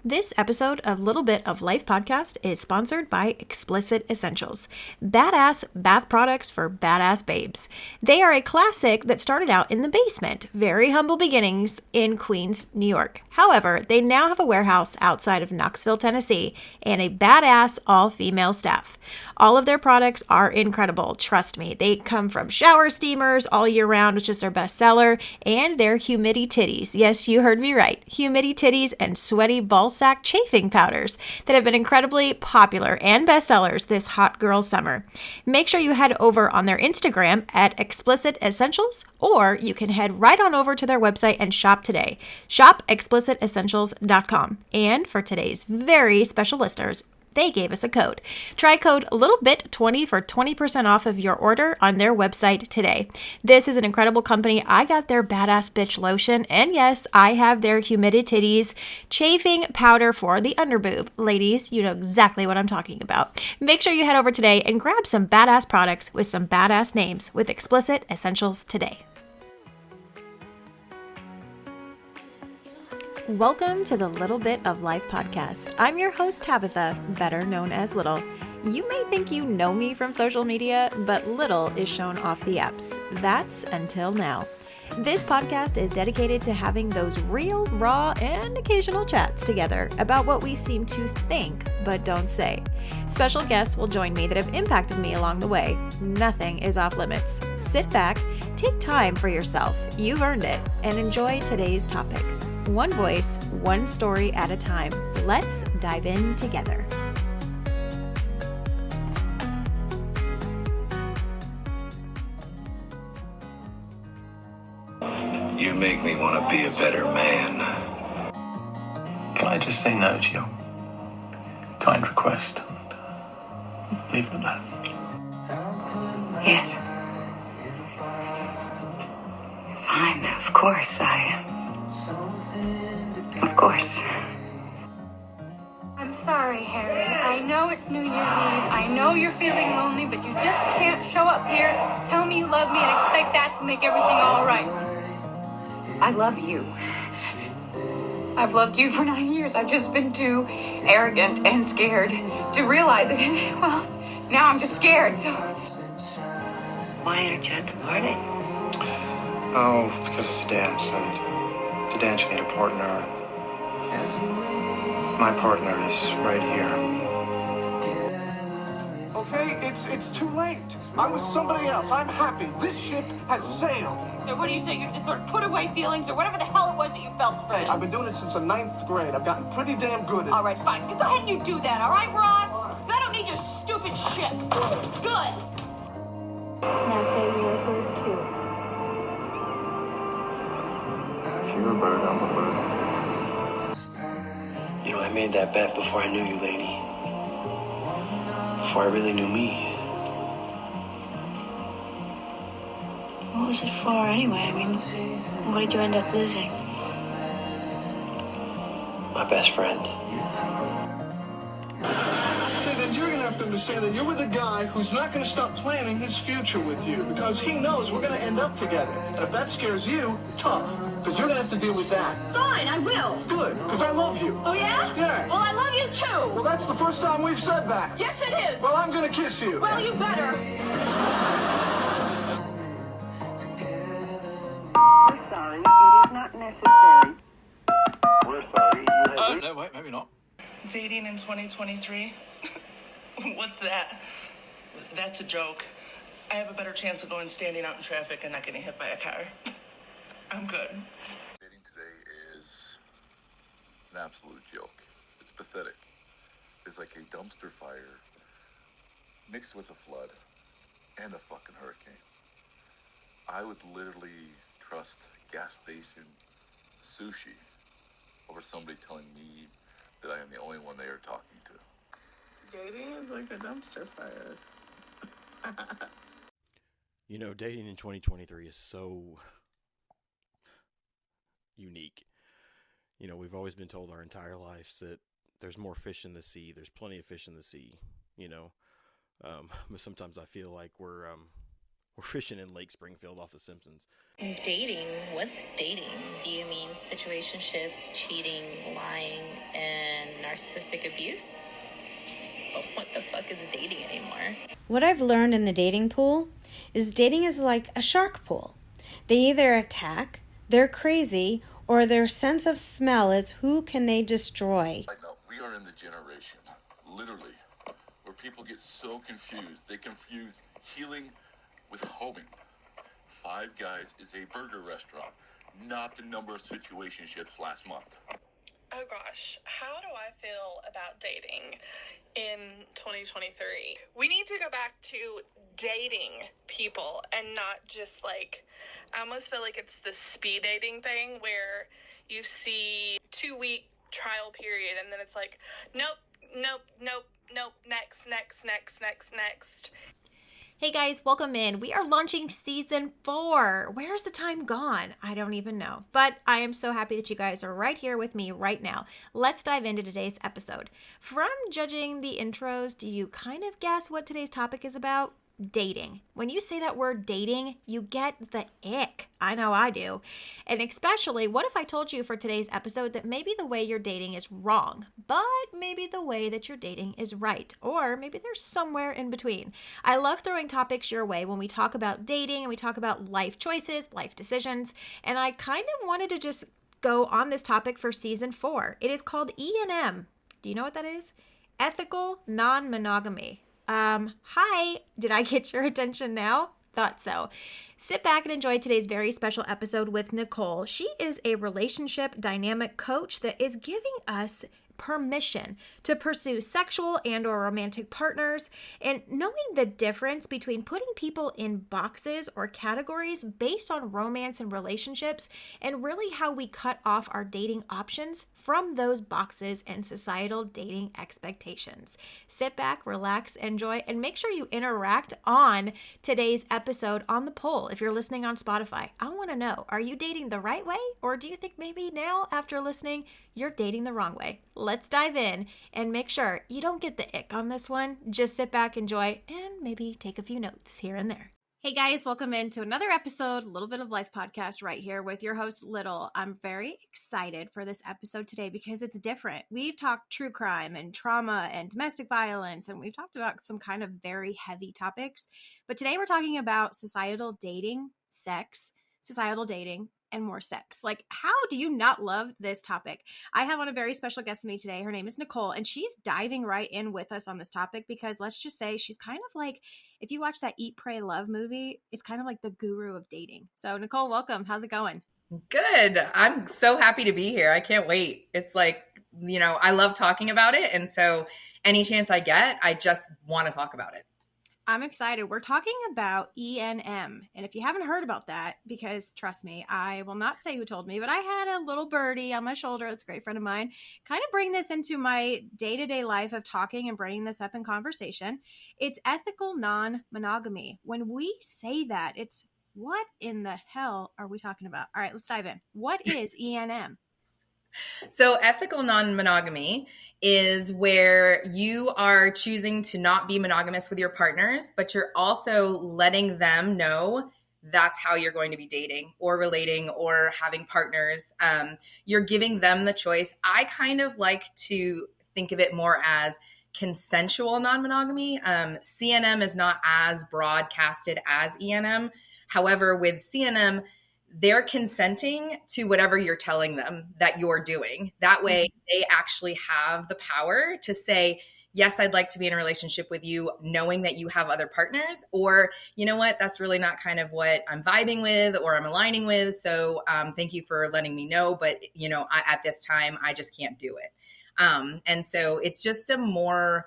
This episode of Little Bit of Life podcast is sponsored by Explicit Essentials, badass bath products for badass babes. They are a classic that started out in the basement, very humble beginnings in Queens, New York. However, they now have a warehouse outside of Knoxville, Tennessee, and a badass all-female staff. All of their products are incredible, trust me. They come from shower steamers all year round, which is their best seller, and their humidity titties. Yes, you heard me right. Humidity titties and sweaty ball sack chafing powders that have been incredibly popular and bestsellers this hot girl summer. Make sure you head over on their Instagram at Explicit Essentials, or you can head right on over to their website and shop today. Shop explicitessentials.com. And for today's very special listeners, they gave us a code. Try code LittleBit20 for 20% off of your order on their website today. This is an incredible company. I got their Badass Bitch lotion, and yes, I have their Humidititties chafing powder for the underboob. Ladies, you know exactly what I'm talking about. Make sure you head over today and grab some badass products with some badass names with Explicit Essentials today. Welcome to the Little Bit of Life podcast. I'm your host, Tabitha, better known as Little. You may think you know me from social media, but Little is shown off the apps. That's until now. This podcast is dedicated to having those real, raw, and occasional chats together about what we seem to think but don't say. Special guests will join me that have impacted me along the way. Nothing is off limits. Sit back, take time for yourself, you've earned it, and enjoy today's topic. One voice, one story at a time. Let's dive in together. You make me want to be a better man. Can I just say no to your kind request and leave it at that? Yes. Fine, of course, Of course. I'm sorry, Harry. I know it's New Year's Eve. I know you're feeling lonely, but you just can't show up here, tell me you love me, and expect that to make everything all right. I love you. I've loved you for 9 years. I've just been too arrogant and scared to realize it. And, well, now I'm just scared, so... Why aren't you at the party? Oh, because it's a dance, and to dance you need a partner. My partner is right here. Okay, it's too late. I'm with somebody else. I'm happy. This ship has sailed. So what do you say? You just sort of put away feelings or whatever the hell it was that you felt for Hey, I've been doing it since the 9th grade. I've gotten pretty damn good at it. All right, fine. You go ahead and you do that, all right, Ross? 'Cause I don't need your stupid shit. Good. Now say you're good too. You're a bird, I'm a bird. You know, I made that bet before I knew you, lady. Before I really knew me. What was it for, anyway? I mean, what did you end up losing? My best friend. Okay, then you're gonna have to understand that you're with a guy who's not gonna stop planning his future with you because he knows we're gonna end up together. And if that scares you, tough, because you're gonna have to deal with that. Fine, I will. Good, because I love you. Oh, yeah? Yeah. Well, I love you, too. Well, that's the first time we've said that. Yes, it is. Well, I'm gonna kiss you. Well, you better. We're sorry, it is not necessary. We're sorry, you have... No, wait, maybe not. Dating in 2023? What's that? That's a joke. I have a better chance of going standing out in traffic and not getting hit by a car. I'm good. Dating today is an absolute joke. It's pathetic. It's like a dumpster fire mixed with a flood and a fucking hurricane. I would literally trust gas station sushi over somebody telling me that I am the only one they are talking to. Dating is like a dumpster fire. You know, dating in 2023 is so unique. You know, we've always been told our entire lives that there's more fish in the sea. There's plenty of fish in the sea, you know. But sometimes I feel like we're fishing in Lake Springfield off The Simpsons. Dating? What's dating? Do you mean situationships, cheating, lying, and narcissistic abuse. But what the fuck is dating anymore? What I've learned in the dating pool is dating is like a shark pool. They either attack, they're crazy, or their sense of smell is who can they destroy. I know, we are in the generation, literally, where people get so confused. They confuse healing with homing. Five Guys is a burger restaurant, not the number of situationships last month. Oh gosh, how do I feel about dating in 2023? We need to go back to dating people and not just like, I almost feel like it's the speed dating thing where you see 2-week trial period and then it's like, nope, next. Hey guys, welcome in. We are launching season 4. Where's the time gone? I don't even know. But I am so happy that you guys are right here with me right now. Let's dive into today's episode. From judging the intros, do you kind of guess what today's topic is about? Dating. When you say that word dating, you get the ick. I know I do. And especially, what if I told you for today's episode that maybe the way you're dating is wrong, but maybe the way that you're dating is right, or maybe there's somewhere in between. I love throwing topics your way when we talk about dating and we talk about life choices, life decisions, and I kind of wanted to just go on this topic for season 4. It is called E&M. Do you know what that is? Ethical non-monogamy. Hi, did I get your attention now? Thought so. Sit back and enjoy today's very special episode with Nicole. She is a relationship dynamic coach that is giving us permission to pursue sexual and or romantic partners, and knowing the difference between putting people in boxes or categories based on romance and relationships, and really how we cut off our dating options from those boxes and societal dating expectations. Sit back, relax, enjoy, and make sure you interact on today's episode on the poll. If you're listening on Spotify, I want to know, are you dating the right way, or do you think maybe now after listening you're dating the wrong way? Let's dive in and make sure you don't get the ick on this one. Just sit back, enjoy, and maybe take a few notes here and there. Hey guys, welcome into another episode, Little Bit of Life podcast right here with your host, Little. I'm very excited for this episode today because it's different. We've talked true crime and trauma and domestic violence, and we've talked about some kind of very heavy topics. But today we're talking about societal dating, sex, societal dating, and more sex. Like, how do you not love this topic? I have on a very special guest with me today. Her name is Nicole, and she's diving right in with us on this topic because let's just say she's kind of like, if you watch that Eat, Pray, Love movie, it's kind of like the guru of dating. So Nicole, welcome. How's it going? Good. I'm so happy to be here. I can't wait. It's like, you know, I love talking about it. And so any chance I get, I just want to talk about it. I'm excited. We're talking about E&M. And if you haven't heard about that, because trust me, I will not say who told me, but I had a little birdie on my shoulder. It's a great friend of mine. Kind of bring this into my day-to-day life of talking and bringing this up in conversation. It's ethical non-monogamy. When we say that, it's what in the hell are we talking about? All right, let's dive in. What is E&M? So ethical non-monogamy is where you are choosing to not be monogamous with your partners, but you're also letting them know that's how you're going to be dating or relating or having partners. You're giving them the choice. I kind of like to think of it more as consensual non-monogamy. CNM is not as broadcasted as ENM. However, with CNM, they're consenting to whatever you're telling them that you're doing. That way they actually have the power to say, yes, I'd like to be in a relationship with you, knowing that you have other partners, or you know what, that's really not kind of what I'm vibing with or I'm aligning with. So thank you for letting me know. But you know, at this time, I just can't do it. And so it's just a more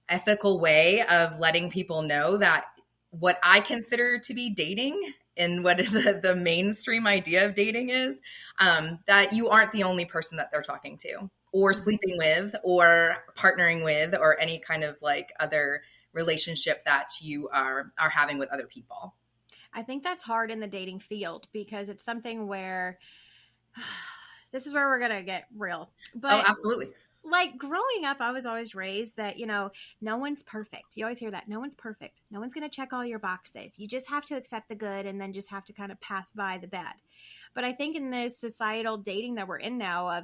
ethical way of letting people know that what I consider to be dating and what the mainstream idea of dating is, that you aren't the only person that they're talking to or sleeping with or partnering with or any kind of like other relationship that you are having with other people. I think that's hard in the dating field because it's something where this is where we're going to get real. But oh, absolutely. like growing up, I was always raised that, no one's perfect. You always hear that. No one's perfect. No one's going to check all your boxes. You just have to accept the good and then just have to kind of pass by the bad. But I think in this societal dating that we're in now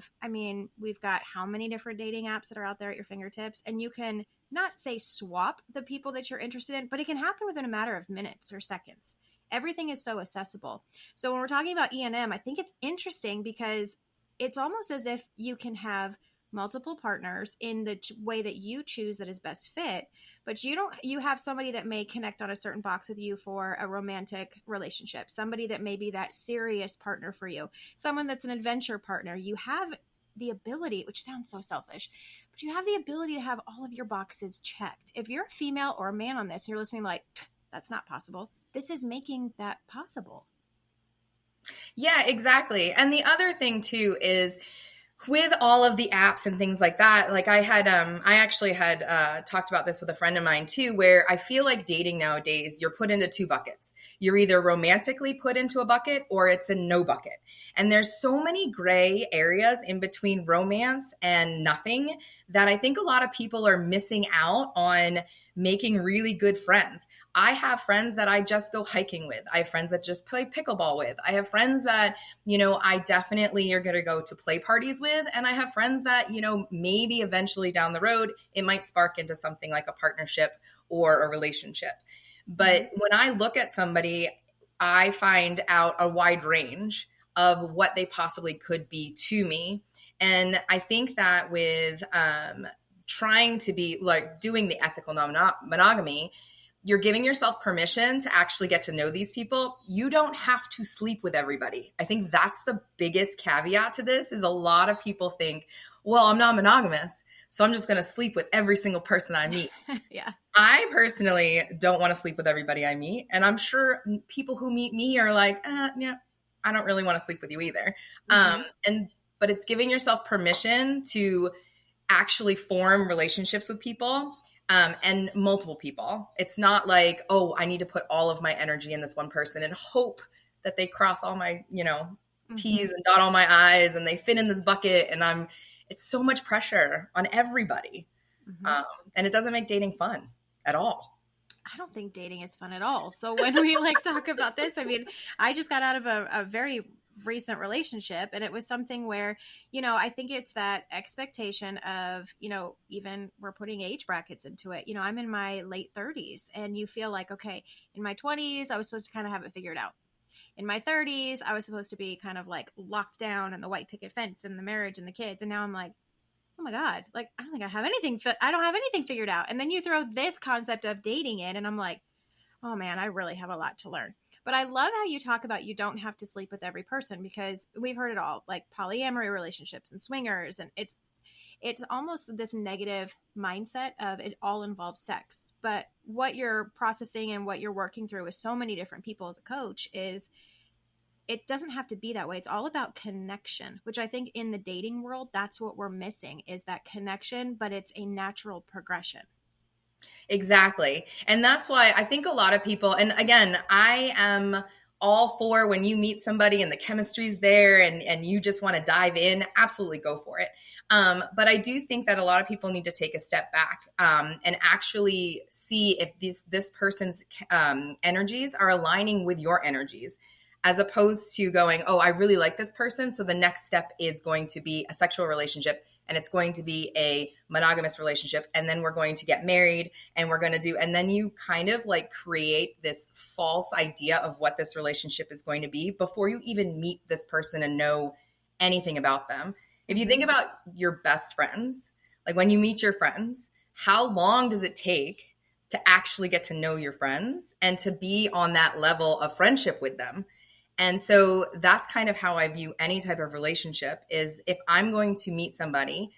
we've got how many different dating apps that are out there at your fingertips, and you can not say swap the people that you're interested in, but it can happen within a matter of minutes or seconds. Everything is so accessible. So when we're talking about E&M, I think it's interesting because it's almost as if you can have multiple partners in the way that you choose that is best fit, but you have somebody that may connect on a certain box with you for a romantic relationship, somebody that may be that serious partner for you, someone that's an adventure partner. You have the ability, which sounds so selfish, but you have the ability to have all of your boxes checked. If you're a female or a man on this and you're listening like, that's not possible, this is making that possible. Yeah, exactly. And the other thing too is with all of the apps and things like that, like I actually had talked about this with a friend of mine too, where I feel like dating nowadays, you're put into two buckets. You're either romantically put into a bucket or it's a no bucket. And there's so many gray areas in between romance and nothing that I think a lot of people are missing out on making really good friends. I have friends that I just go hiking with. I have friends that just play pickleball with. I have friends that, I definitely are going to go to play parties with. And I have friends that, maybe eventually down the road, it might spark into something like a partnership or a relationship. But when I look at somebody, I find out a wide range of what they possibly could be to me. And I think that with trying to be like doing the ethical monogamy, you're giving yourself permission to actually get to know these people. You don't have to sleep with everybody. I think that's the biggest caveat to this is a lot of people think, well, I'm not monogamous, so I'm just going to sleep with every single person I meet. Yeah. I personally don't want to sleep with everybody I meet. And I'm sure people who meet me are like, yeah, I don't really want to sleep with you either. But it's giving yourself permission to actually form relationships with people and multiple people. It's not like, oh, I need to put all of my energy in this one person and hope that they cross all my, T's and dot all my I's and they fit in this bucket. And it's so much pressure on everybody. And it doesn't make dating fun at all. I don't think dating is fun at all. So when we talk about this, I just got out of a very recent relationship, and it was something where, I think it's that expectation of, even we're putting age brackets into it. I'm in my late 30s and you feel like, okay, in my 20s, I was supposed to kind of have it figured out. In my 30s, I was supposed to be kind of like locked down and the white picket fence and the marriage and the kids. And now I'm like, oh my God, I don't think I have anything. I don't have anything figured out. And then you throw this concept of dating in and I'm like, oh man, I really have a lot to learn. But I love how you talk about you don't have to sleep with every person, because we've heard it all, like polyamory relationships and swingers. And it's almost this negative mindset of it all involves sex. But what you're processing and what you're working through with so many different people as a coach is it doesn't have to be that way. It's all about connection, which I think in the dating world, that's what we're missing is that connection, but it's a natural progression. Exactly. And that's why I think a lot of people, and again, I am all for when you meet somebody and the chemistry's there and you just want to dive in, absolutely go for it. But I do think that a lot of people need to take a step back and actually see if this person's energies are aligning with your energies, as opposed to going, oh, I really like this person, so the next step is going to be a sexual relationship, and it's going to be a monogamous relationship, and then we're going to get married, and we're going to do, and then you kind of like create this false idea of what this relationship is going to be before you even meet this person and know anything about them. If you think about your best friends, like when you meet your friends, how long does it take to actually get to know your friends and to be on that level of friendship with them? And so that's kind of how I view any type of relationship is if I'm going to meet somebody,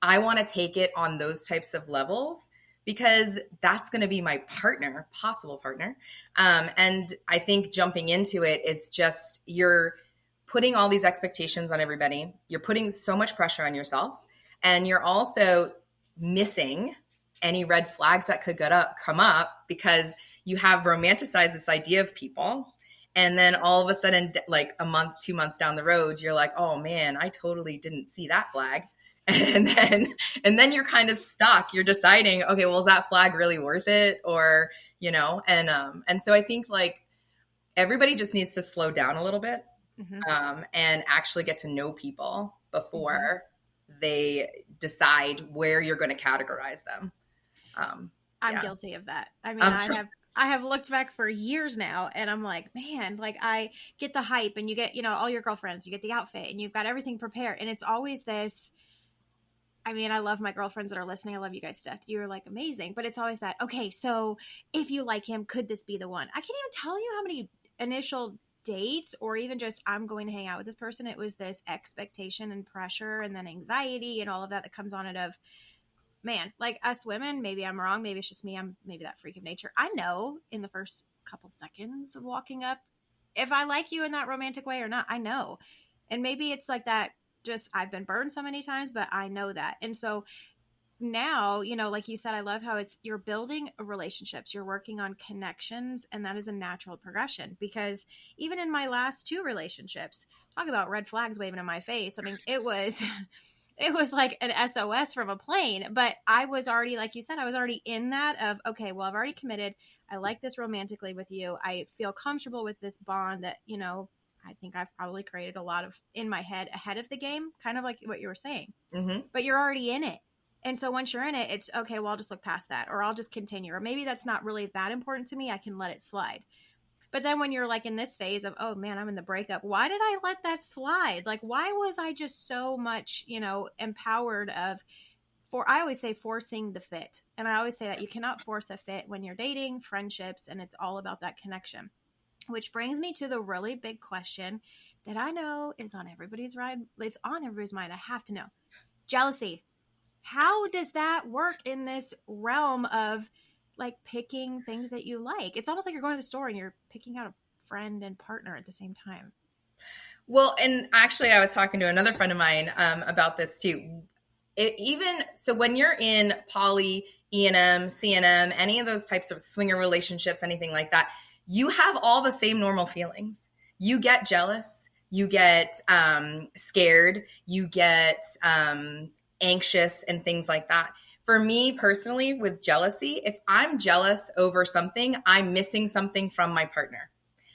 I want to take it on those types of levels because that's going to be my partner, possible partner. And I think jumping into it is just you're putting all these expectations on everybody. You're putting so much pressure on yourself, and you're also missing any red flags that could come up because you have romanticized this idea of people. And then all of a sudden, like a month, 2 months down the road, you're like, oh man, I totally didn't see that flag. And then you're kind of stuck. You're deciding, okay, well, is that flag really worth it? Or, and so I think like everybody just needs to slow down a little bit, and actually get to know people before they decide where you're going to categorize them. I'm guilty of that. I mean, I have looked back for years now, and I'm like, man, like I get the hype, and you get, all your girlfriends, you get the outfit, and you've got everything prepared, and it's always this. I mean, I love my girlfriends that are listening. I love you guys to death. You're like amazing, but it's always that. Okay, so if you like him, could this be the one? I can't even tell you how many initial dates, or even just I'm going to hang out with this person. It was this expectation and pressure, and then anxiety and all of that comes on it of. Man, like us women, maybe I'm wrong. Maybe it's just me. I'm maybe that freak of nature. I know in the first couple seconds of walking up if I like you in that romantic way or not. I know. And maybe it's like that. Just I've been burned so many times, but I know that. And so now, like you said, I love how you're building relationships, you're working on connections, and that is a natural progression. Because even in my last 2 relationships, talk about red flags waving in my face. I mean, it was like an SOS from a plane, but I was already, like you said, I was already in that of, okay, well, I've already committed. I like this romantically with you. I feel comfortable with this bond that, I think I've probably created a lot of in my head ahead of the game, kind of like what you were saying, but you're already in it. And so once you're in it, it's okay, well, I'll just look past that, or I'll just continue, or maybe that's not really that important to me. I can let it slide. But then when you're like in this phase of, oh man, I'm in the breakup. Why did I let that slide? Like, why was I just so much, empowered I always say forcing the fit. And I always say that you cannot force a fit when you're dating, friendships, and it's all about that connection. Which brings me to the really big question that I know is on everybody's mind. It's on everybody's mind. I have to know. Jealousy. How does that work in this realm of like picking things that you like? It's almost like you're going to the store and you're picking out a friend and partner at the same time. Well, and actually I was talking to another friend of mine about this too. So when you're in poly, E&M, C&M, any of those types of swinger relationships, anything like that, you have all the same normal feelings. You get jealous, you get scared, you get anxious and things like that. For me personally, with jealousy, if I'm jealous over something, I'm missing something from my partner.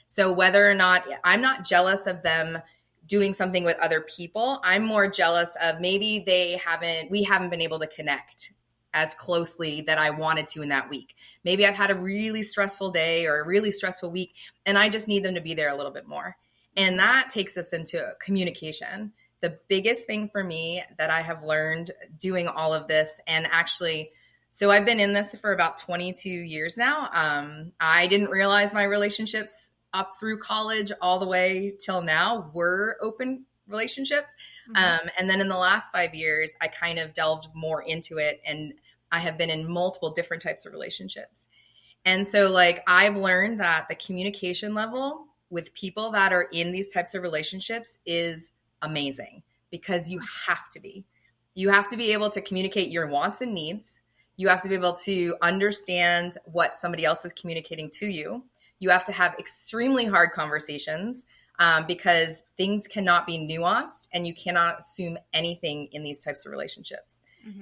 So whether or not I'm not jealous of them doing something with other people, I'm more jealous of maybe we haven't been able to connect as closely that I wanted to in that week. Maybe I've had a really stressful day or a really stressful week, and I just need them to be there a little bit more. And that takes us into communication. The biggest thing for me that I have learned doing all of this, and actually, so I've been in this for about 22 years now. I didn't realize my relationships up through college all the way till now were open relationships. And then in the last 5 years, I kind of delved more into it, and I have been in multiple different types of relationships. And so like I've learned that the communication level with people that are in these types of relationships is amazing, because you have to be able to communicate your wants and needs. You have to be able to understand what somebody else is communicating to you. You have to have extremely hard conversations, because things cannot be nuanced, and you cannot assume anything in these types of relationships.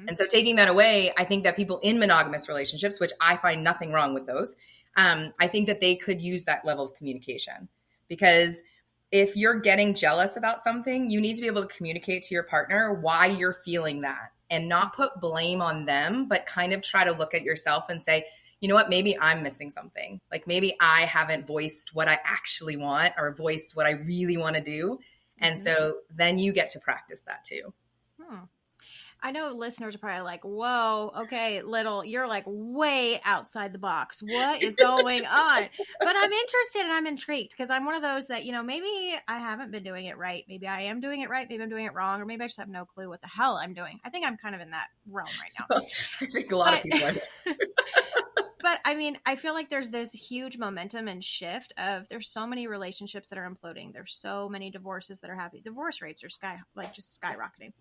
And so taking that away, I think that people in monogamous relationships, which I find nothing wrong with those, I think that they could use that level of communication, because if you're getting jealous about something, you need to be able to communicate to your partner why you're feeling that, and not put blame on them, but kind of try to look at yourself and say, you know what, maybe I'm missing something. Like maybe I haven't voiced what I actually want, or voiced what I really want to do. And so then you get to practice that too. I know listeners are probably like, whoa, okay, you're like way outside the box. What is going on? But I'm interested and I'm intrigued, because I'm one of those that, maybe I haven't been doing it right. Maybe I am doing it right. Maybe I'm doing it wrong. Or maybe I just have no clue what the hell I'm doing. I think I'm kind of in that realm right now. I think a lot of people are. But I mean, I feel like there's this huge momentum and shift of there's so many relationships that are imploding. There's so many divorces that are happening. Divorce rates are just skyrocketing.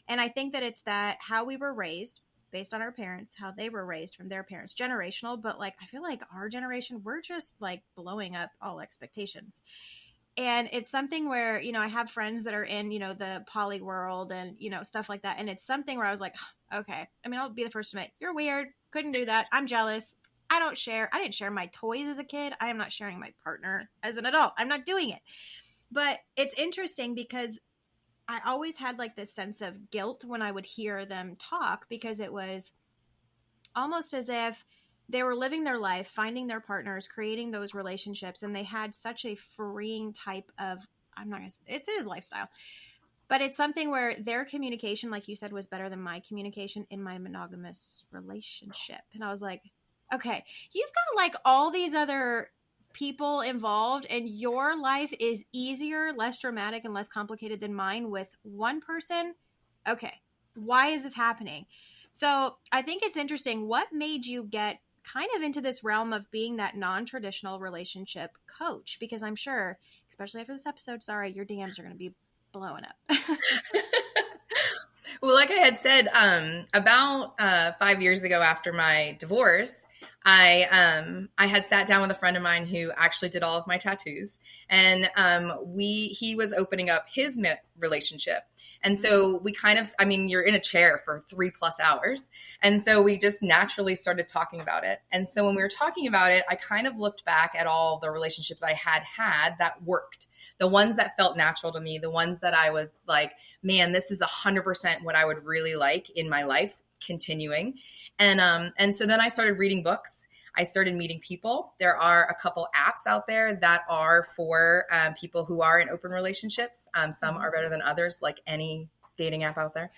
And I think that it's that how we were raised based on our parents, how they were raised from their parents, generational. But like, I feel like our generation, we're just like blowing up all expectations. And it's something where, I have friends that are in, the poly world and, stuff like that. And it's something where I was like, okay, I mean, I'll be the first to admit, you're weird. Couldn't do that. I'm jealous. I didn't share my toys as a kid. I am not sharing my partner as an adult. I'm not doing it. But it's interesting because I always had like this sense of guilt when I would hear them talk, because it was almost as if they were living their life, finding their partners, creating those relationships, and they had such a freeing type of, it is lifestyle, but it's something where their communication, like you said, was better than my communication in my monogamous relationship. And I was like, okay, you've got like all these other people involved and your life is easier, less dramatic, and less complicated than mine with one person. Okay, why is this happening? So I think it's interesting. What made you get kind of into this realm of being that non-traditional relationship coach? Because I'm sure, especially after this episode, sorry, your DMs are going to be blowing up. Well, like I had said, about 5 years ago after my divorce, I had sat down with a friend of mine who actually did all of my tattoos, and he was opening up his relationship. And so we kind of, you're in a chair for 3+ hours. And so we just naturally started talking about it. And so when we were talking about it, I kind of looked back at all the relationships I had that worked. The ones that felt natural to me, the ones that I was like, man, this is 100% what I would really like in my life continuing. And so then I started reading books. I started meeting people. There are a couple apps out there that are for people who are in open relationships. Some are better than others, like any dating app out there.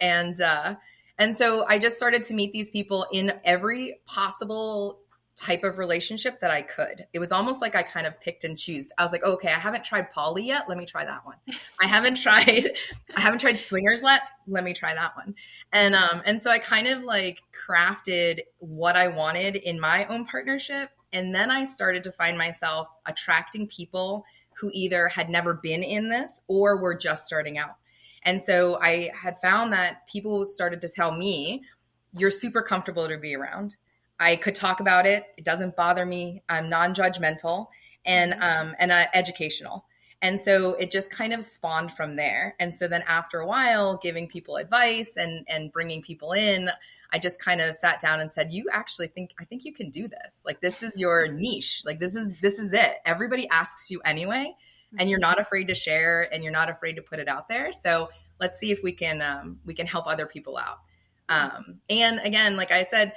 And so I just started to meet these people in every possible type of relationship that I could. It was almost like I kind of picked and chose. I was like, okay, I haven't tried poly yet. Let me try that one. I haven't tried swingers yet. Let me try that one. And so I kind of like crafted what I wanted in my own partnership. And then I started to find myself attracting people who either had never been in this or were just starting out. And so I had found that people started to tell me, you're super comfortable to be around. I could talk about it. It doesn't bother me. I'm non-judgmental and educational. And so it just kind of spawned from there. And so then after a while, giving people advice and bringing people in, I just kind of sat down and said, I think you can do this. Like, this is your niche. Like, this is it. Everybody asks you anyway, and you're not afraid to share and you're not afraid to put it out there. So let's see if we can help other people out. And again, like I said,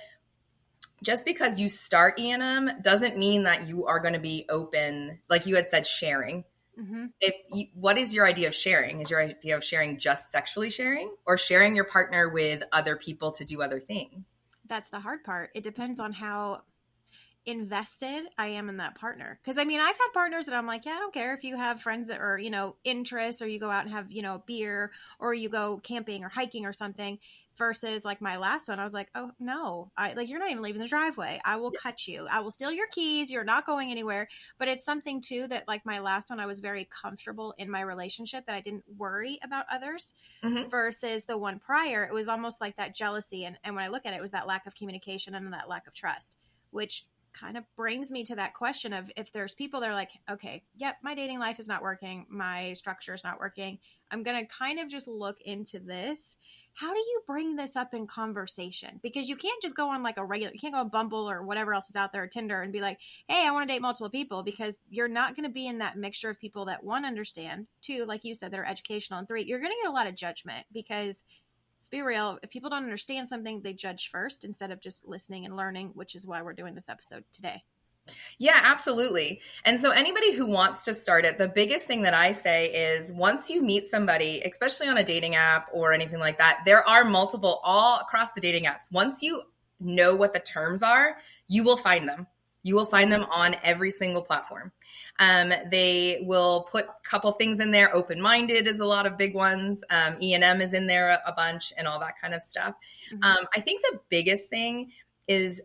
just because you start E&M doesn't mean that you are going to be open, like you had said, sharing. Mm-hmm. What is your idea of sharing? Is your idea of sharing just sexually sharing, or sharing your partner with other people to do other things? That's the hard part. It depends on how invested I am in that partner. Because I've had partners that I'm like, yeah, I don't care if you have friends that are, interests, or you go out and have, beer, or you go camping or hiking or something, versus like my last one, I was like, oh no, you're not even leaving the driveway. I will cut you. I will steal your keys. You're not going anywhere. But it's something too that, like, my last one, I was very comfortable in my relationship that I didn't worry about others. Mm-hmm. Versus the one prior, it was almost like that jealousy. And when I look at it, it was that lack of communication and that lack of trust, which kind of brings me to that question of, if there's people that are like, okay, yep, my dating life is not working, my structure is not working, I'm going to kind of just look into this. How do you bring this up in conversation? Because you can't just go on like you can't go on Bumble or whatever else is out there, or Tinder, and be like, hey, I want to date multiple people, because you're not going to be in that mixture of people that, one, understand, two, like you said, that are educational, and three, you're going to get a lot of judgment, because let's be real, if people don't understand something, they judge first instead of just listening and learning, which is why we're doing this episode today. Yeah, absolutely. And so anybody who wants to start it, the biggest thing that I say is, once you meet somebody, especially on a dating app or anything like that, there are multiple all across the dating apps. Once you know what the terms are, you will find them. You will find them on every single platform. They will put a couple things in there. Open-minded is a lot of big ones. E&M is in there a bunch, and all that kind of stuff. Mm-hmm. I think the biggest thing is,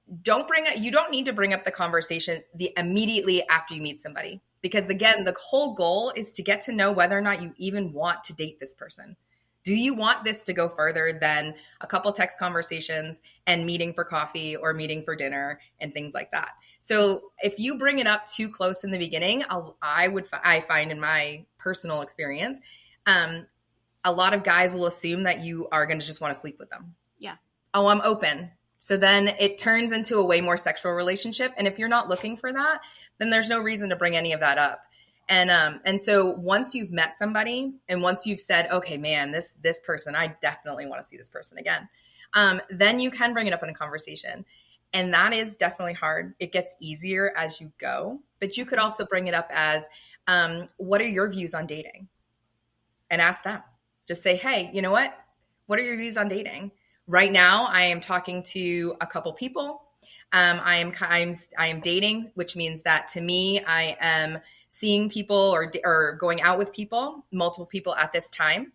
you don't need to bring up the conversation immediately after you meet somebody. Because again, the whole goal is to get to know whether or not you even want to date this person. Do you want this to go further than a couple text conversations and meeting for coffee or meeting for dinner and things like that? So if you bring it up too close in the beginning, I find in my personal experience, a lot of guys will assume that you are going to just want to sleep with them. Yeah. Oh, I'm open. So then it turns into a way more sexual relationship. And if you're not looking for that, then there's no reason to bring any of that up. And so once you've met somebody and once you've said, okay, man, this person, I definitely want to see this person again. Then you can bring it up in a conversation. And that is definitely hard. It gets easier as you go, but you could also bring it up as, what are your views on dating? And ask them. Just say, hey, you know what? What are your views on dating? Right now, I am talking to a couple people. I am dating, which means that to me, I am seeing people or going out with people, multiple people at this time.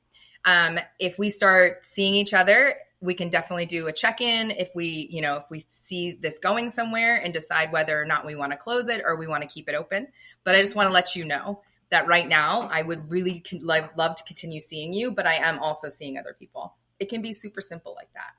If we start seeing each other, we can definitely do a check-in if we see this going somewhere and decide whether or not we want to close it or we want to keep it open. But I just want to let you know that right now I would really love to continue seeing you, but I am also seeing other people. It can be super simple like that.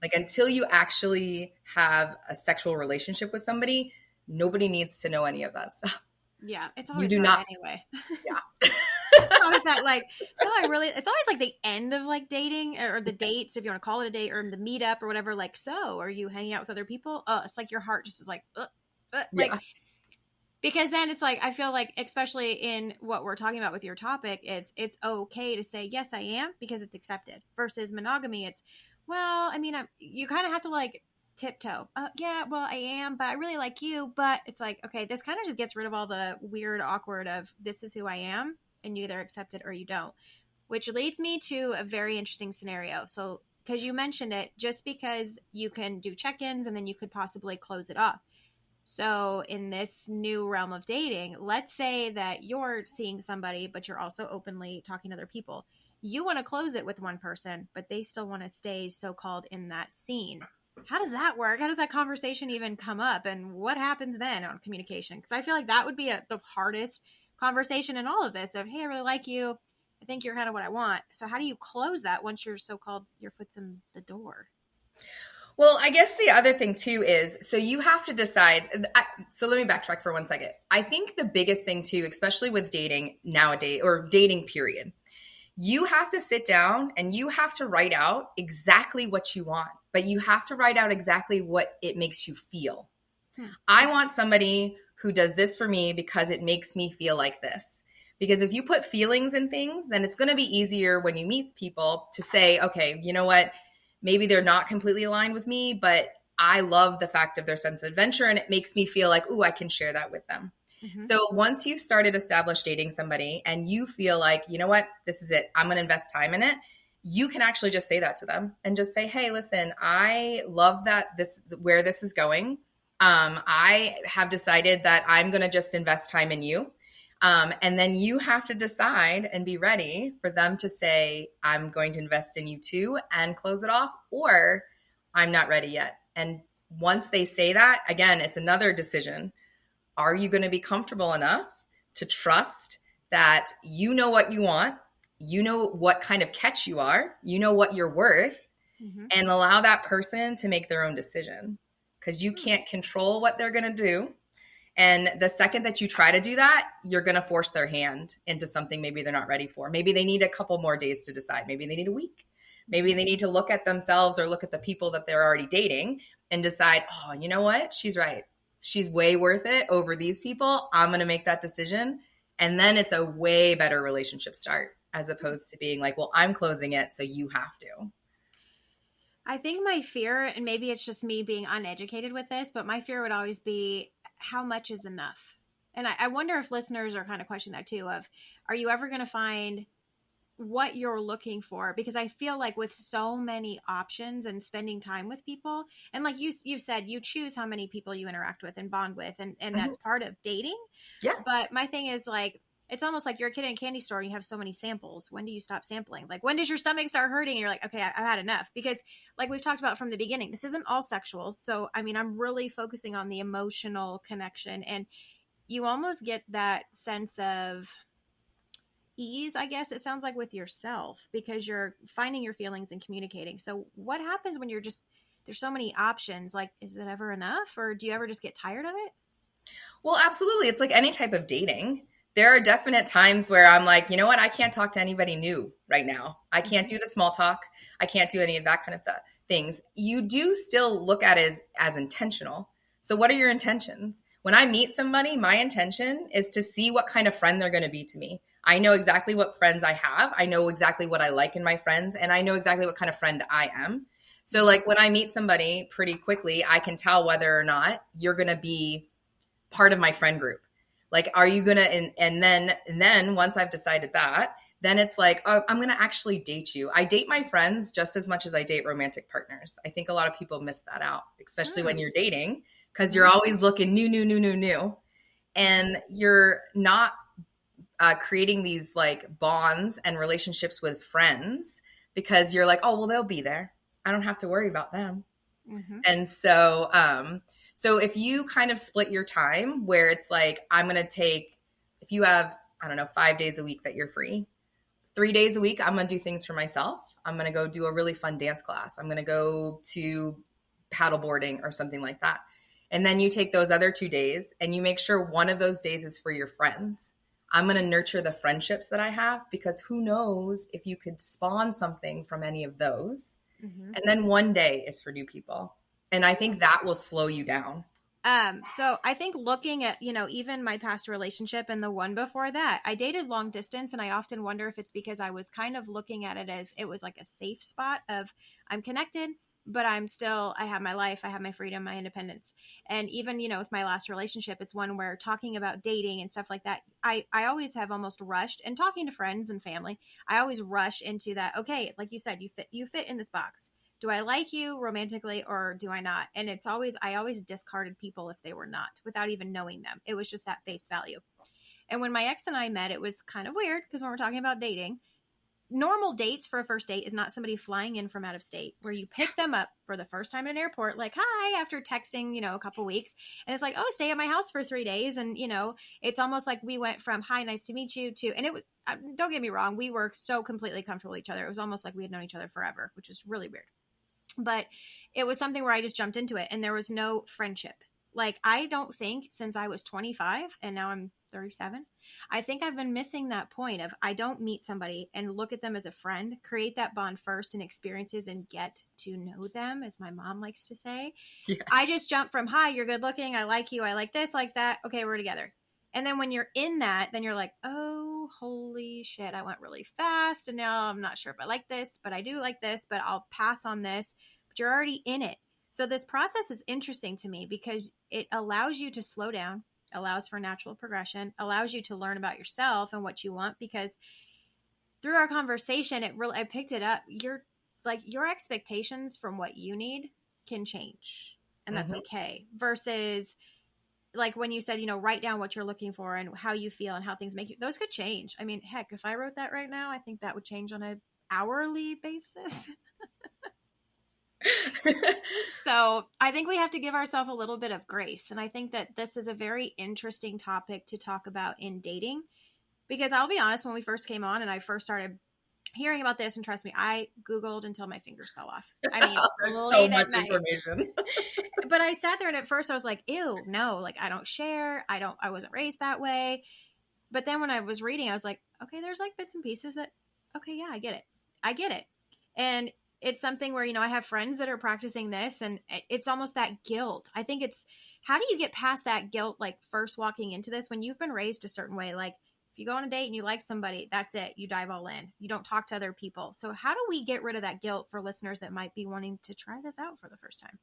Like until you actually have a sexual relationship with somebody, nobody needs to know any of that stuff. Yeah, it's always do hard not anyway. Yeah. It's always that it's always like the end of like dating or the dates, if you want to call it a date, or the meetup or whatever. Like, so are you hanging out with other people? It's like your heart just is like, like, because then it's like, I feel like, especially in what we're talking about with your topic, it's okay to say, yes, I am, because it's accepted, versus monogamy. It's, well, I mean, you kind of have to like tiptoe. Yeah, well, I am, but I really like you. But it's like, okay, this kind of just gets rid of all the weird, awkward of this is who I am, and you either accept it or you don't. Which leads me to a very interesting scenario. So, because you mentioned it, just because you can do check-ins and then you could possibly close it off. So in this new realm of dating, let's say that you're seeing somebody, but you're also openly talking to other people. You want to close it with one person, but they still want to stay so-called in that scene. How does that work? How does that conversation even come up? And what happens then on communication? Because I feel like that would be the hardest conversation in all of this of, hey, I really like you. I think you're kind of what I want. So how do you close that once you're so-called your foot's in the door? Well, I guess the other thing too is, so you have to decide. So let me backtrack for 1 second. I think the biggest thing too, especially with dating nowadays or dating period, you have to sit down and you have to write out exactly what you want, but you have to write out exactly what it makes you feel. I want somebody who does this for me because it makes me feel like this. Because if you put feelings in things, then it's going to be easier when you meet people to say, okay, you know what? Maybe they're not completely aligned with me, but I love the fact of their sense of adventure and it makes me feel like, ooh, I can share that with them. Mm-hmm. So once you've started established dating somebody and you feel like, you know what, this is it, I'm going to invest time in it, you can actually just say that to them and just say, hey, listen, I love that where this is going. I have decided that I'm going to just invest time in you. And then you have to decide and be ready for them to say, I'm going to invest in you too, and close it off, or I'm not ready yet. And once they say that, again, it's another decision. Are you going to be comfortable enough to trust that you know what you want, you know what kind of catch you are, you know what you're worth, and allow that person to make their own decision? Because you can't control what they're going to do. And the second that you try to do that, you're going to force their hand into something maybe they're not ready for. Maybe they need a couple more days to decide. Maybe they need a week. Maybe they need to look at themselves or look at the people that they're already dating and decide, oh, you know what? She's right. She's way worth it over these people. I'm going to make that decision. And then it's a way better relationship start as opposed to being like, well, I'm closing it, so you have to. I think my fear, and maybe it's just me being uneducated with this, but my fear would always be, how much is enough? And I wonder if listeners are kind of questioning that too, of, are you ever going to find what you're looking for? Because I feel like with so many options and spending time with people, and like you've said, you choose how many people you interact with and bond with, and that's part of dating. Yeah. But my thing is like, it's almost like you're a kid in a candy store and you have so many samples. When do you stop sampling? Like, when does your stomach start hurting? And you're like, okay, I've had enough. Because like we've talked about from the beginning, this isn't all sexual. So, I mean, I'm really focusing on the emotional connection. And you almost get that sense of ease, I guess it sounds like, with yourself, because you're finding your feelings and communicating. So what happens when you're just, there's so many options? Like, is it ever enough? Or do you ever just get tired of it? Well, absolutely. It's like any type of dating. There are definite times where I'm like, you know what? I can't talk to anybody new right now. I can't do the small talk. I can't do any of that kind of things. You do still look at it as intentional. So what are your intentions? When I meet somebody, my intention is to see what kind of friend they're going to be to me. I know exactly what friends I have. I know exactly what I like in my friends, and I know exactly what kind of friend I am. So like when I meet somebody pretty quickly, I can tell whether or not you're going to be part of my friend group. Like, are you gonna, and then once I've decided that, then it's like, oh, I'm gonna actually date you. I date my friends just as much as I date romantic partners. I think a lot of people miss that out, especially when you're dating, because you're always looking new, and you're not creating these like bonds and relationships with friends because you're like, oh, well, they'll be there. I don't have to worry about them. Mm-hmm. And so if you kind of split your time where it's like, I'm going to take, if you have, I don't know, 5 days a week that you're free, 3 days a week, I'm going to do things for myself. I'm going to go do a really fun dance class. I'm going to go to paddleboarding or something like that. And then you take those other 2 days and you make sure one of those days is for your friends. I'm going to nurture the friendships that I have, because who knows if you could spawn something from any of those. Mm-hmm. And then one day is for new people. And I think that will slow you down. So I think looking at, even my past relationship and the one before that, I dated long distance, and I often wonder if it's because I was kind of looking at it as it was like a safe spot of I'm connected, but I have my life, I have my freedom, my independence. And even, with my last relationship, it's one where talking about dating and stuff like that, I always have almost rushed, and talking to friends and family, I always rush into that. Okay, like you said, you fit in this box. Do I like you romantically or do I not? And I always discarded people if they were not, without even knowing them. It was just that face value. And when my ex and I met, it was kind of weird, because when we're talking about dating, normal dates for a first date is not somebody flying in from out of state where you pick them up for the first time in an airport, like, hi, after texting, a couple weeks. And it's like, oh, stay at my house for 3 days. And, it's almost like we went from, hi, nice to meet you, to, and it was, don't get me wrong, we were so completely comfortable with each other. It was almost like we had known each other forever, which was really weird. But it was something where I just jumped into it, and there was no friendship. Like, I don't think since I was 25 and now I'm 37, I think I've been missing that point of I don't meet somebody and look at them as a friend, create that bond first and experiences and get to know them, as my mom likes to say. Yes. I just jump from, hi, you're good looking, I like you, I like this, like that. Okay, we're together. And then when you're in that, then you're like, oh, holy shit, I went really fast. And now I'm not sure if I like this, but I do like this, but I'll pass on this. But you're already in it. So this process is interesting to me because it allows you to slow down, allows for natural progression, allows you to learn about yourself and what you want. Because through our conversation, I picked it up. Your expectations from what you need can change. And that's okay. Versus like when you said, write down what you're looking for and how you feel and how things make you, those could change. I mean, heck, if I wrote that right now, I think that would change on an hourly basis. So I think we have to give ourselves a little bit of grace. And I think that this is a very interesting topic to talk about in dating, because I'll be honest, when we first came on and I first started hearing about this, and trust me, I Googled until my fingers fell off. I mean, there's so much information. But I sat there and at first I was like, ew, no, like I don't share. I wasn't raised that way. But then when I was reading, I was like, okay, there's like bits and pieces that, okay, yeah, I get it. And it's something where, I have friends that are practicing this, and it's almost that guilt. I think it's, how do you get past that guilt? Like first walking into this, when you've been raised a certain way, like if you go on a date and you like somebody, that's it. You dive all in. You don't talk to other people. So how do we get rid of that guilt for listeners that might be wanting to try this out for the first time?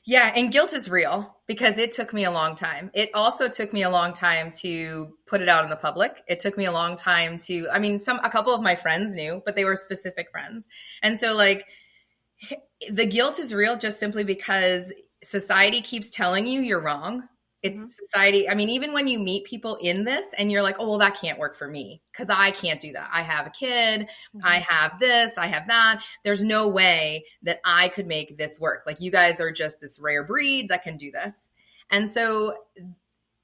Yeah. And guilt is real, because it took me a long time. It also took me a long time to put it out in the public. It took me a long time to, a couple of my friends knew, but they were specific friends. And so like the guilt is real just simply because society keeps telling you you're wrong. It's society. Even when you meet people in this and you're like, oh, well, that can't work for me because I can't do that. I have a kid. I have this. I have that. There's no way that I could make this work. Like you guys are just this rare breed that can do this. And so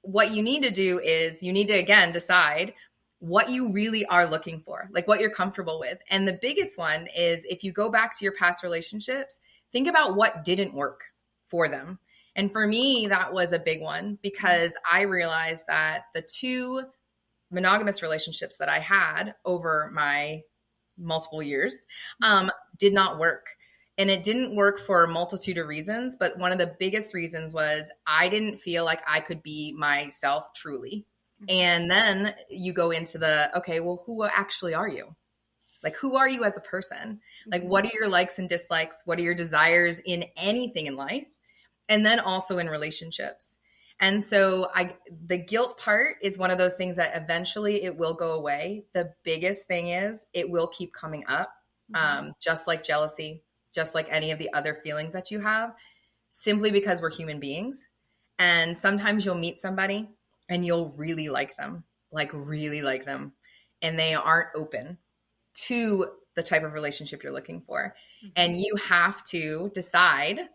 what you need to do is you need to, again, decide what you really are looking for, like what you're comfortable with. And the biggest one is if you go back to your past relationships, think about what didn't work for them. And for me, that was a big one because I realized that the 2 monogamous relationships that I had over my multiple years did not work. And it didn't work for a multitude of reasons. But one of the biggest reasons was I didn't feel like I could be myself truly. And then you go into okay, well, who actually are you? Like, who are you as a person? Like, what are your likes and dislikes? What are your desires in anything in life? And then also in relationships. And so the guilt part is one of those things that eventually it will go away. The biggest thing is it will keep coming up, just like jealousy, just like any of the other feelings that you have, simply because we're human beings. And sometimes you'll meet somebody and you'll really like them, and they aren't open to the type of relationship you're looking for. And you have to decide,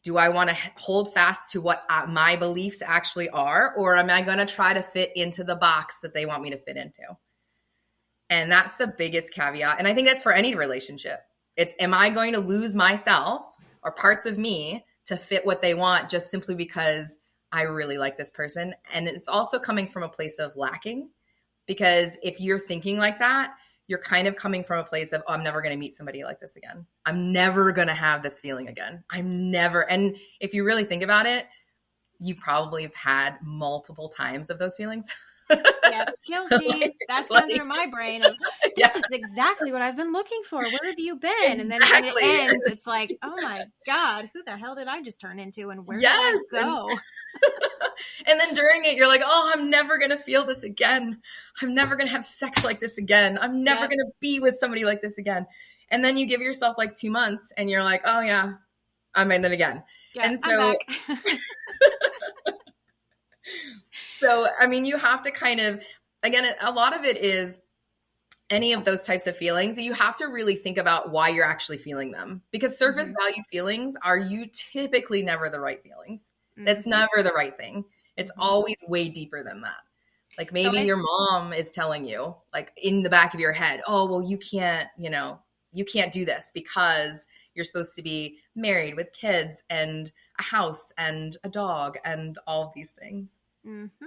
do I want to hold fast to what my beliefs actually are, or am I going to try to fit into the box that they want me to fit into? And that's the biggest caveat. And I think that's for any relationship. It's, am I going to lose myself or parts of me to fit what they want just simply because I really like this person? And it's also coming from a place of lacking, because if you're thinking like that, you're kind of coming from a place of, oh, I'm never going to meet somebody like this again. I'm never going to have this feeling again. And if you really think about it, you probably have had multiple times of those feelings. Yeah, guilty. That's going through my brain of, this is exactly what I've been looking for. Where have you been? And then when it ends, it's like, oh my God, who the hell did I just turn into? And where did I go? And then during it, you're like, oh, I'm never going to feel this again. I'm never going to have sex like this again. I'm never going to be with somebody like this again. And then you give yourself like 2 months and you're like, oh yeah, I'm in it again. Yeah, and so, so, I mean, you have to kind of, again, a lot of it is any of those types of feelings. You have to really think about why you're actually feeling them, because surface value feelings are typically never the right feelings. That's never the right thing. It's always way deeper than that. Like maybe your mom is telling you, like in the back of your head, oh, well, you can't do this because you're supposed to be married with kids and a house and a dog and all of these things. Mm-hmm.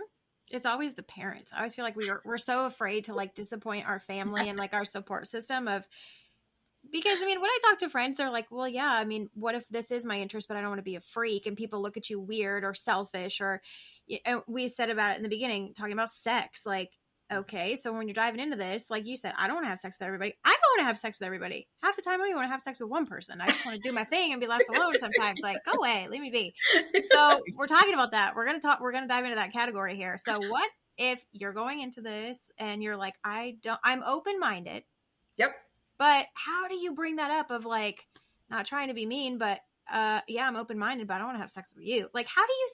It's always the parents. I always feel like we're so afraid to like disappoint our family and like our support system because I mean, when I talk to friends, they're like, well, yeah, I mean, what if this is my interest, but I don't want to be a freak and people look at you weird or selfish, or we said about it in the beginning, talking about sex, like, okay, so when you're diving into this, like you said, I don't want to have sex with everybody. I don't want to have sex with everybody. Half the time, I don't even want to have sex with one person. I just want to do my thing and be left alone sometimes. Like, go away, leave me be. So we're talking about that. We're going to dive into that category here. So what if you're going into this and you're like, I'm open-minded. Yep. But how do you bring that up of like, not trying to be mean, but yeah, I'm open-minded, but I don't want to have sex with you. Like, how would you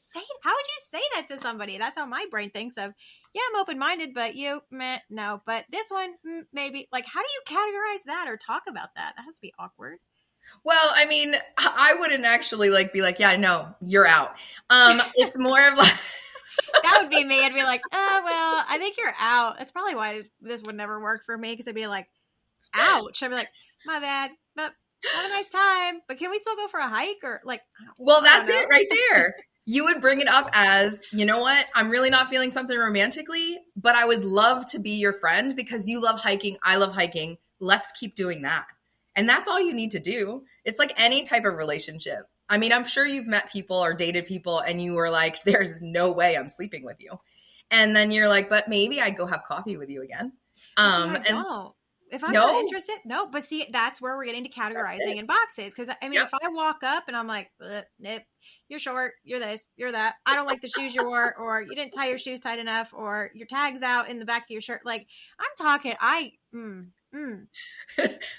say that to somebody? That's how my brain thinks of, yeah, I'm open-minded, but you, meh, no, but this one, maybe. Like, how do you categorize that or talk about that? That has to be awkward. Well, I mean, I wouldn't actually like be like, yeah, no, you're out. It's more of like, that would be me. I'd be like, oh, well, I think you're out. That's probably why this would never work for me. Cause I'd be like, ouch. I'd be like, my bad, but have a nice time. But can we still go for a hike or like? Well, that's it right there. You would bring it up as, you know what? I'm really not feeling something romantically, but I would love to be your friend because you love hiking. I love hiking. Let's keep doing that. And that's all you need to do. It's like any type of relationship. I mean, I'm sure you've met people or dated people and you were like, there's no way I'm sleeping with you. And then you're like, but maybe I'd go have coffee with you again. If I'm not interested, no. But see, that's where we're getting to categorizing in boxes. Because I mean, if I walk up and I'm like, nope, you're short, you're this, you're that. I don't like the shoes you wore, or you didn't tie your shoes tight enough, or your tag's out in the back of your shirt. Like, I'm talking,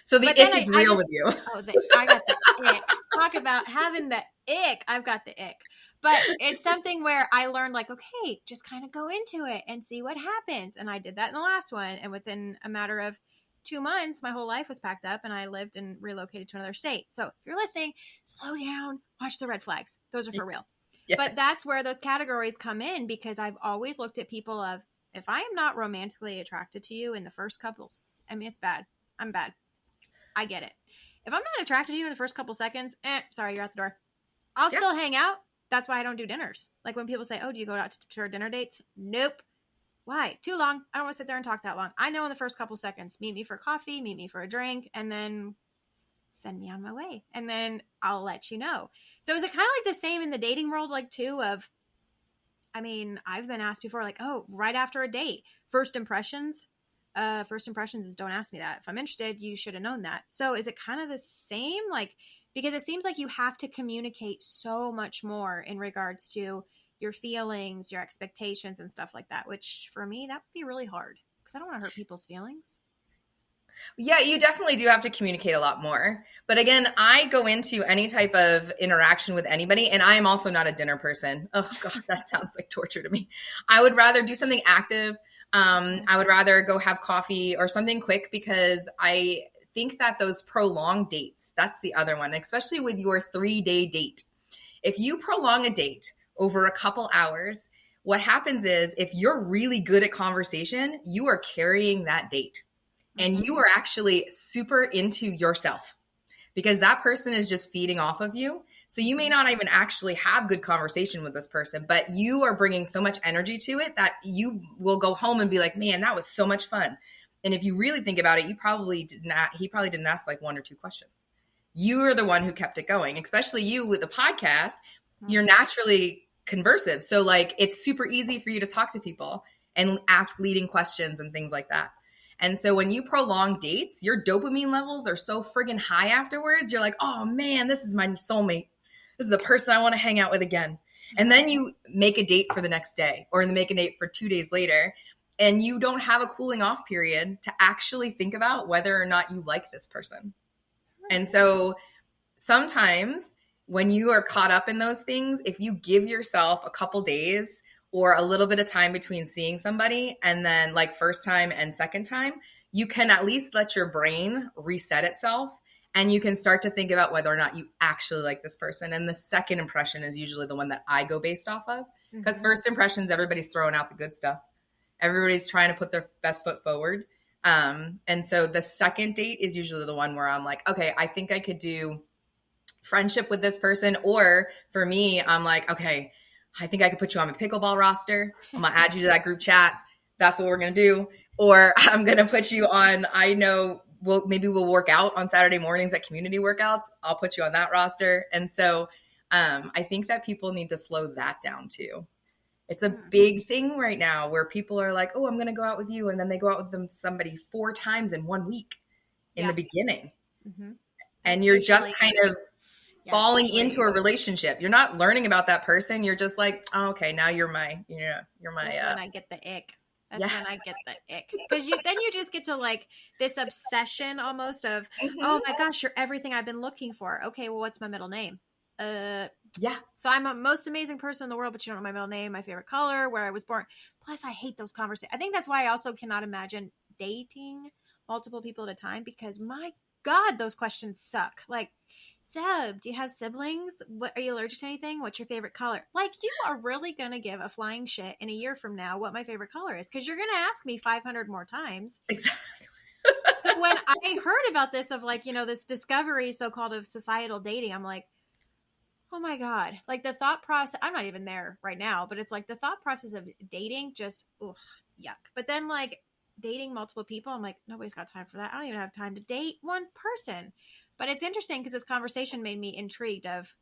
So the ick is real with you. Oh, I got the ick. Talk about having the ick. I've got the ick. But it's something where I learned, like, okay, just kind of go into it and see what happens. And I did that in the last one. And within a matter of 2 months, my whole life was packed up and I lived and relocated to another state. So if you're listening, slow down, watch the red flags. Those are for real. Yes. But that's where those categories come in, because I've always looked at people of, if I am not romantically attracted to you in the first couple, I mean, it's bad. I'm bad. I get it. If I'm not attracted to you in the first couple seconds, sorry, you're out the door. I'll still hang out. that's why I don't do dinners. Like when people say, oh, do you go out to dinner dates? Nope. Why? Too long. I don't want to sit there and talk that long. I know in the first couple seconds, meet me for coffee, meet me for a drink, and then send me on my way. And then I'll let you know. So is it kind of like the same in the dating world, like too, of, I mean, I've been asked before, like, oh, right after a date, first impressions is don't ask me that. If I'm interested, you should have known that. So is it kind of the same? Like, because it seems like you have to communicate so much more in regards to your feelings, your expectations and stuff like that, which for me, that would be really hard because I don't want to hurt people's feelings. Yeah, you definitely do have to communicate a lot more. But again, I go into any type of interaction with anybody, and I am also not a dinner person. Oh, God, that sounds like torture to me. I would rather do something active. I would rather go have coffee or something quick because I think that those prolonged dates, that's the other one, especially with your 3-day date. If you prolong a date over a couple hours, what happens is if you're really good at conversation, you are carrying that date. And you are actually super into yourself because that person is just feeding off of you. So you may not even actually have good conversation with this person, but you are bringing so much energy to it that you will go home and be like, man, that was so much fun. And if you really think about it, he probably didn't ask like 1 or 2 questions. You are the one who kept it going, especially you with the podcast. You're naturally conversive. So like, it's super easy for you to talk to people and ask leading questions and things like that. And so when you prolong dates, your dopamine levels are so friggin' high afterwards. You're like, oh man, this is my soulmate. This is a person I want to hang out with again. And then you make a date for the next day or make a date for 2 days later. And you don't have a cooling off period to actually think about whether or not you like this person. And so sometimes when you are caught up in those things, if you give yourself a couple days or a little bit of time between seeing somebody and then like first time and second time, you can at least let your brain reset itself and you can start to think about whether or not you actually like this person. And the second impression is usually the one that I go based off of because first impressions, everybody's throwing out the good stuff. Everybody's trying to put their best foot forward. And so the second date is usually the one where I'm like, okay, I think I could do friendship with this person. Or for me, I'm like, okay, I think I could put you on my pickleball roster. I'm going to add you to that group chat. That's what we're going to do. Or I'm going to put you on, I know maybe we'll work out on Saturday mornings at community workouts. I'll put you on that roster. And so I think that people need to slow that down too. It's a big thing right now where people are like, oh, I'm going to go out with you. And then they go out with somebody 4 times in 1 week in the beginning. And you're just kind of falling into a relationship. You're not learning about that person. You're just like, oh, okay, now you're my. That's when I get the ick. That's when I get the ick. Because then you just get to like this obsession almost of, oh my gosh, you're everything I've been looking for. Okay, well, what's my middle name? Yeah. So I'm a most amazing person in the world, but you don't know my middle name, my favorite color, where I was born. Plus, I hate those conversations. I think that's why I also cannot imagine dating multiple people at a time because my God, those questions suck. Like, so, do you have siblings? What are you allergic to anything? What's your favorite color? Like, you are really going to give a flying shit in a year from now what my favorite color is because you're going to ask me 500 more times. Exactly. So when I heard about this of like, this discovery so-called of societal dating, I'm like, oh my God. Like the thought process, I'm not even there right now, but it's like the thought process of dating just, yuck. But then like dating multiple people, I'm like, nobody's got time for that. I don't even have time to date one person. But it's interesting because this conversation made me intrigued of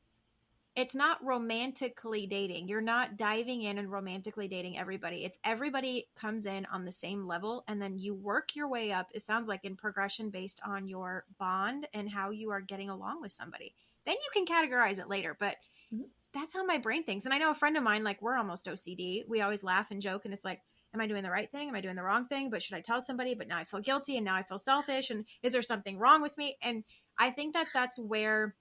it's not romantically dating. You're not diving in and romantically dating everybody. It's everybody comes in on the same level and then you work your way up. It sounds like in progression based on your bond and how you are getting along with somebody. Then you can categorize it later. But that's how my brain thinks. And I know a friend of mine, like we're almost OCD. We always laugh and joke and it's like, am I doing the right thing? Am I doing the wrong thing? But should I tell somebody? But now I feel guilty and now I feel selfish. And is there something wrong with me? And I think that that's where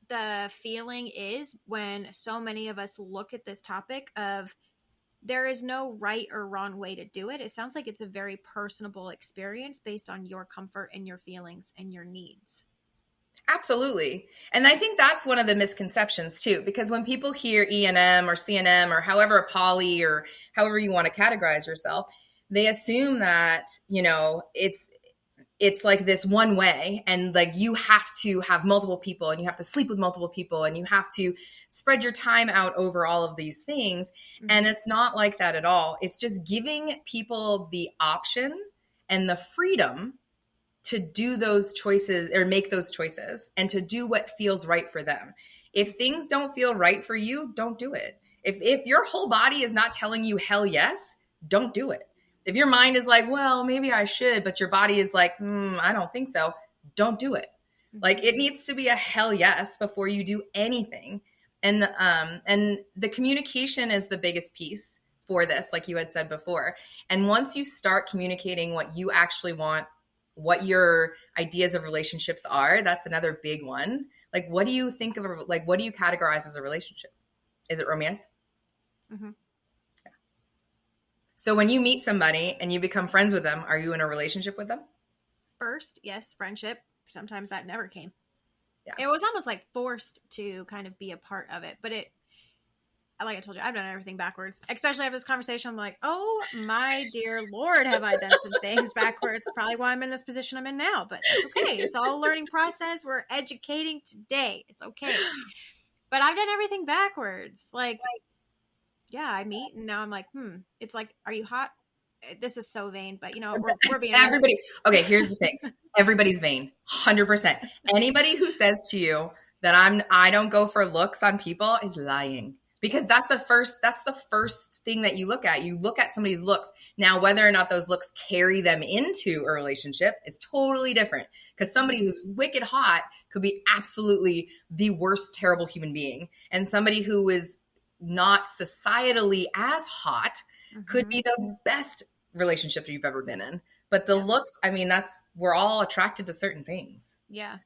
the feeling is when so many of us look at this topic of there is no right or wrong way to do it. It sounds like it's a very personable experience based on your comfort and your feelings and your needs. Absolutely. And I think that's one of the misconceptions too, because when people hear E&M or CNM or however a poly or however you want to categorize yourself, they assume that, it's like this one way, and like you have to have multiple people and you have to sleep with multiple people and you have to spread your time out over all of these things. And it's not like that at all. It's just giving people the option and the freedom to do those choices or make those choices and to do what feels right for them. If things don't feel right for you, don't do it. If your whole body is not telling you hell yes, don't do it. If your mind is like, well, maybe I should, but your body is like, I don't think so, don't do it. Like, it needs to be a hell yes before you do anything. And the communication is the biggest piece for this, like you had said before. And once you start communicating what you actually want, what your ideas of relationships are, that's another big one. Like, what do you think of, like, what do you categorize as a relationship? Is it romance? Mm-hmm. Yeah. So when you meet somebody and you become friends with them, are you in a relationship with them? First, yes, friendship. Sometimes that never came. Yeah. It was almost like forced to kind of be a part of it. But like I told you, I've done everything backwards. Especially after this conversation, I'm like, oh my dear Lord, have I done some things backwards? Probably why I'm in this position I'm in now. But it's okay. It's all a learning process. We're educating today. It's okay. But I've done everything backwards. Like, yeah, I meet and now I'm like, it's like, are you hot? This is so vain, but we're being everybody. Okay, here's the thing. Everybody's vain, 100%. Anybody who says to you that I don't go for looks on people is lying, because that's the first thing that you look at. You look at somebody's looks. Now, whether or not those looks carry them into a relationship is totally different, because somebody who's wicked hot could be absolutely the worst, terrible human being, and somebody who is not societally as hot could be the best relationship you've ever been in. But the looks, I mean, we're all attracted to certain things. Yeah,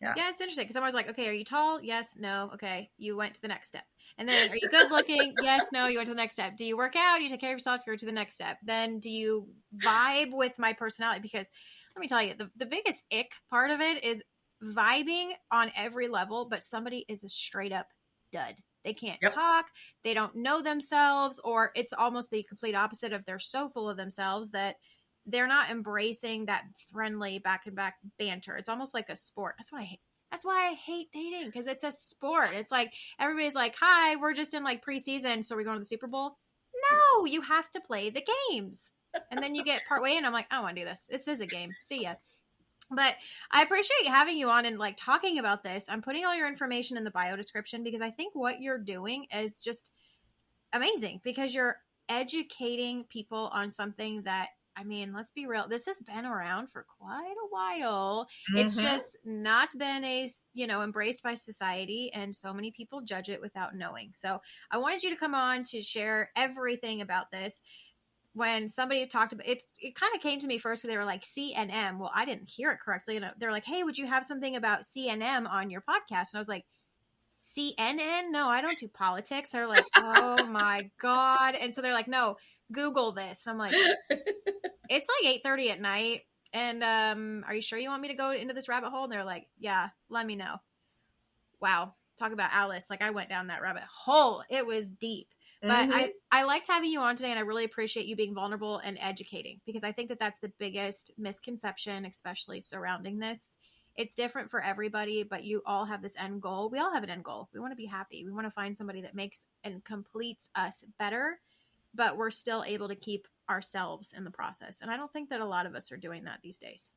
it's interesting because I'm always like, okay, are you tall? Yes, no. Okay, you went to the next step. And then, are you good looking? Yes, no. You went to the next step. Do you work out? Do you take care of yourself? You're to the next step. Then, do you vibe with my personality? Because let me tell you, the biggest ick part of it is vibing on every level, but somebody is a straight up dud. They can't talk. They don't know themselves, or it's almost the complete opposite of they're so full of themselves that they're not embracing that friendly back and back banter. It's almost like a sport. That's what I hate. That's why I hate dating, because it's a sport. It's like everybody's like, hi, we're just in like preseason, so we're going to the Super Bowl. No, you have to play the games. And then you get partway in, I'm like, I don't want to do this. This is a game. See ya. But I appreciate having you on and like talking about this. I'm putting all your information in the bio description because I think what you're doing is just amazing, because you're educating people on something that, I mean, let's be real, this has been around for quite a while. It's just not been embraced by society, and so many people judge it without knowing. So I wanted you to come on to share everything about this. When somebody talked about it, it kind of came to me first because they were like CNM. Well, I didn't hear it correctly. And they're like, hey, would you have something about CNM on your podcast? And I was like, CNN? No, I don't do politics. They're like, oh my God. And so they're like, no, Google this. And I'm like, it's like 8:30 at night. And are you sure you want me to go into this rabbit hole? And they're like, yeah, let me know. Wow. Talk about Alice. Like, I went down that rabbit hole. It was deep. But I liked having you on today, and I really appreciate you being vulnerable and educating, because I think that that's the biggest misconception, especially surrounding this. It's different for everybody, but you all have this end goal. We all have an end goal. We want to be happy. We want to find somebody that makes and completes us better, but we're still able to keep ourselves in the process. And I don't think that a lot of us are doing that these days.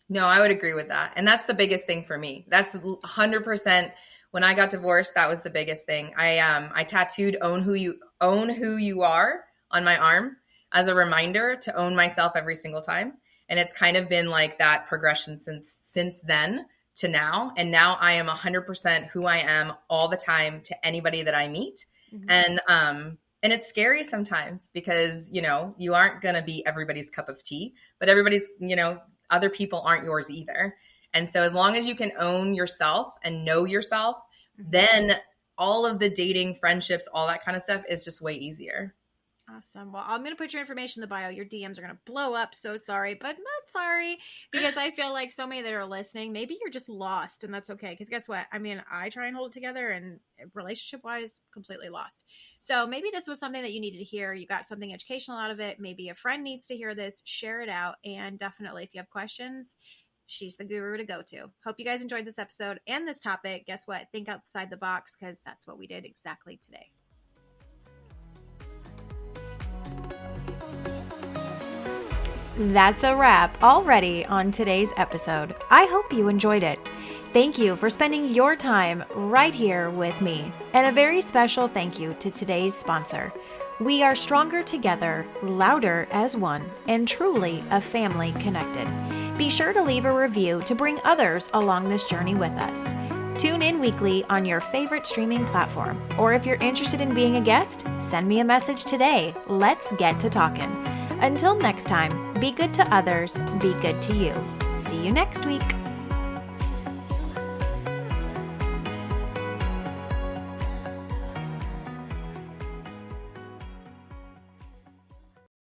No, I would agree with that. And that's the biggest thing for me. That's 100%. When I got divorced, that was the biggest thing. I tattooed own who you are on my arm as a reminder to own myself every single time. And it's kind of been like that progression since then to now. And now I am 100% who I am all the time to anybody that I meet. And it's scary sometimes because, you aren't going to be everybody's cup of tea, but everybody's, other people aren't yours either. And so as long as you can own yourself and know yourself, then all of the dating, friendships, all that kind of stuff is just way easier. Awesome. Well, I'm going to put your information in the bio. Your DMs are going to blow up. So sorry, but not sorry, because I feel like so many that are listening, maybe you're just lost, and that's okay. Because guess what? I mean, I try and hold it together, and relationship wise, completely lost. So maybe this was something that you needed to hear. You got something educational out of it. Maybe a friend needs to hear this. Share it out. And definitely, if you have questions, she's the guru to go to. Hope you guys enjoyed this episode and this topic. Guess what? Think outside the box, because that's what we did exactly today. That's a wrap already on today's episode. I hope you enjoyed it. Thank you for spending your time right here with me. And a very special thank you to today's sponsor. We are stronger together, louder as one, and truly a family connected. Be sure to leave a review to bring others along this journey with us. Tune in weekly on your favorite streaming platform. Or if you're interested in being a guest, send me a message today. Let's get to talking. Until next time, be good to others, be good to you. See you next week.